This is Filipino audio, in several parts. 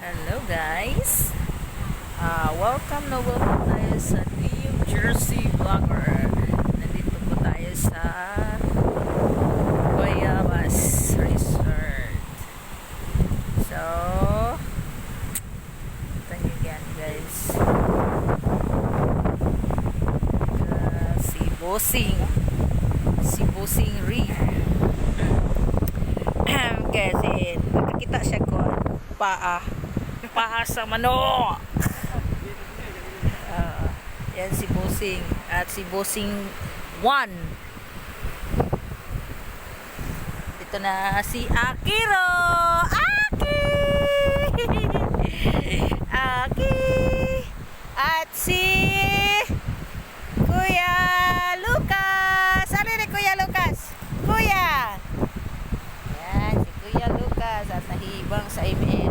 Hello guys! Welcome tayo sa New Jersey Vlogger. Nandito po tayo sa Guayabas Resort. So, ito yan guys. Si Bossing Reef. Kasi nakakita siya ko paa sa manok. Yan si Bossing at si Bossing 1. Dito na si Akiro. Aki at si Kuya Lucas. Ano ni Kuya Lucas? Kuya. Yan si Kuya Lucas at nahibang sa MN.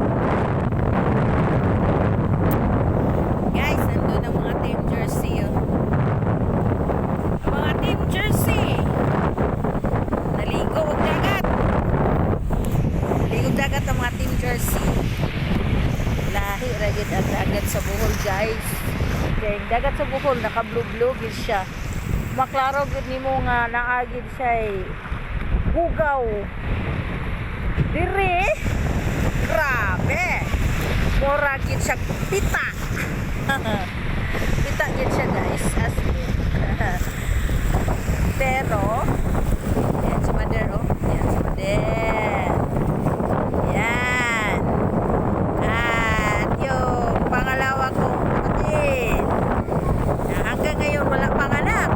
Guys, nandun ang mga Team Jersey. Ang mga Team Jersey naligo ang dagat. Naligo dagat ang mga Team Jersey. Lahi ragid ang dagat sa Bohol guys. Kaya yung dagat sa Bohol naka-blue-blue gid siya. Maklaro gid nimo nga naagid siya hugaw. Dire grabe. Mura gid siya pita. Pita gid siya guys as pero yan si Mader yan si Mader yan at yung pangalawa kong kapatid na hanggang ngayon wala panganak.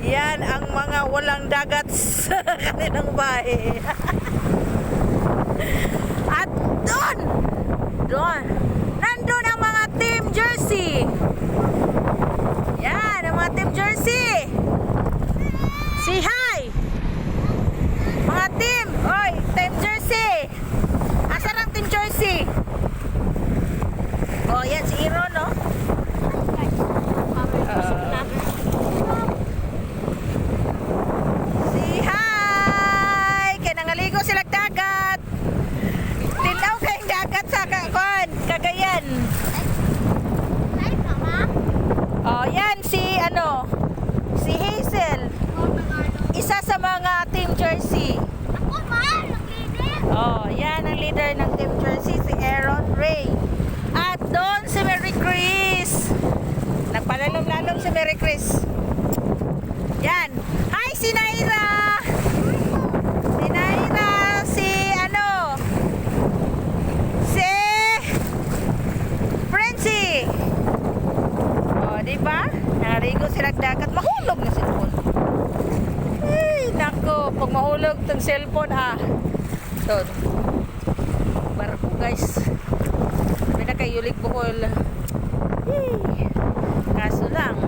Yan ang mga walang dagat sa kanilang bahay. At nandun ang mga Team Jersey. Yan ang mga Team Jersey. Say hi mga team. Oy, Team Jersey. Asan ang Team Jersey? Oh, yan si Iro, no? Say hi. Kaya nangaligo sila dagat. Tilaw kayong dagat sa Cagayan. Oh, yan si si Hazel. Isa sa mga Team Jersey. Oh, yan ang leader ng Team Jersey, si Aaron Ray. At doon si Mary Chris. Nagpalalong-lalong si Mary Chris. Yan. Hi, si Naira. Si Naira, si Frenzy. Oh, diba? Narigo silang dagat. Mahulog na cellphone. Ay, nako. Pag mahulog itong cellphone, ito. Barko, guys. Sabi na kay Yulik Bohol. Kaso lang,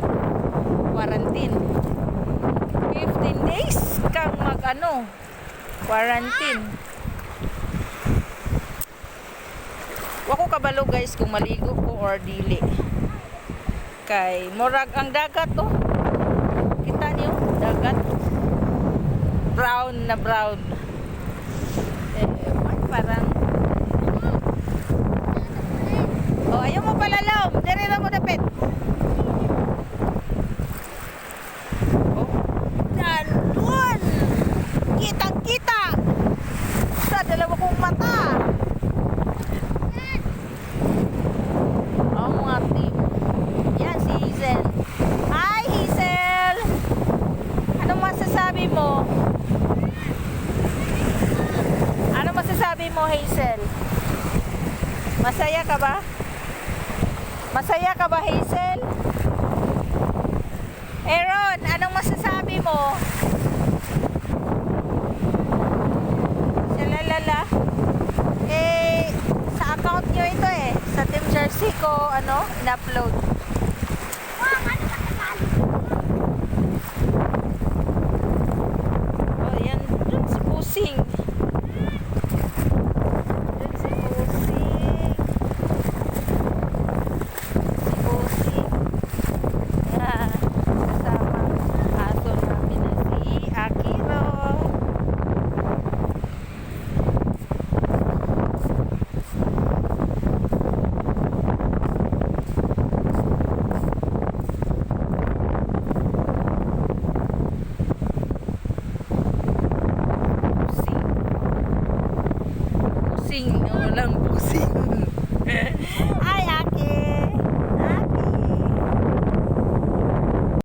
quarantine. 15 days kang quarantine. Wako kabalo guys kung maligo ko or dili. Kay murag ang dagat kita niyo dagat brown na brown parang ayaw mo palalom dire lang mo dapit doon kitang kita sa dalawa kong mata mga team. Yan si Hazel. Hi Hazel! Anong masasabi mo? Anong masasabi mo Hazel? Masaya ka ba? Masaya ka ba Hazel? Aaron, anong masasabi mo? Shalalala. Sa account nyo ito sa Team Jersey ko in-upload. Oh, yan dun si Bossing. Yan, kasama aso namin na si Akiro. gising. Walang